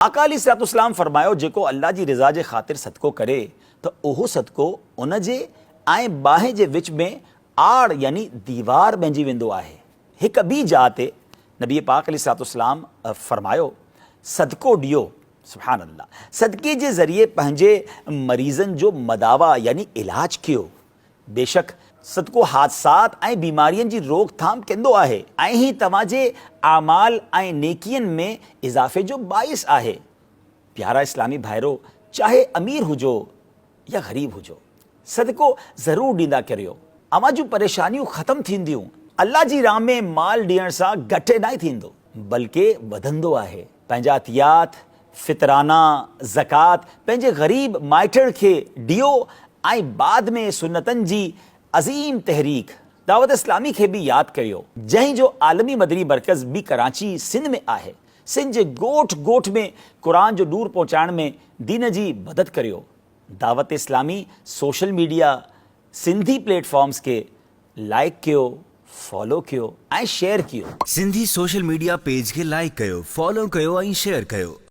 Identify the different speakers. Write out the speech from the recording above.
Speaker 1: आका अलैहिस्सलाम फरमायो जेको अल्लाह जी रिज़ा जे ख़ातिर सदको करे तो उहो सदको उन जे ऐं बाहि जे विच में आड़ यानी दीवार बहिंजी वेंदो आहे। हिक ॿी जाइ ते नबी पाक अलैहिस्सलाम फरमायो सदको ॾियो, सुभान अल्लाह, सदके जे ज़रिए पंहिंजे मरीज़नि जो मदावा यानी इलाज कयो। बेशक सदको हादसात ऐं बीमारियुनि जी रोकथाम कंदो आहे ऐं ही तव्हांजे आमाल ऐं नेकियनि में इज़ाफ़े जो बाइस आहे। प्यारा इस्लामी भाइरो, चाहे अमीर हुजो या ग़रीब हुजो, सदको ज़रूरु ॾींदा करियो। अवां जूं परेशानियूं ख़त्म थींदियूं। अल्लाह जी राह में माल ॾियण सां घटि न थींदो बल्कि वधंदो आहे। पंहिंजा अतियात, फितराना, ज़कात पंहिंजे ग़रीब माइटनि खे ॾियो ऐं बाद में सुन्नतनि जी अज़ीम तहरीक दावत इस्लामी खे बि यादि करियो, जंहिं जो आलमी मदनी मर्कज़ बि कराची सिंध में आहे। सिंध जे ॻोठ ॻोठ में क़ुरान जो नूर पहुचाइण में दीन जी मदद करियो। Dawat Islami social media Sindhi platforms के लाइक कयो, फॉलो कयो ऐं शेयर कयो।
Speaker 2: सिंधी सोशल मीडिया पेज के लाइक कयो, फॉलो कयो ऐं शेयर कयो।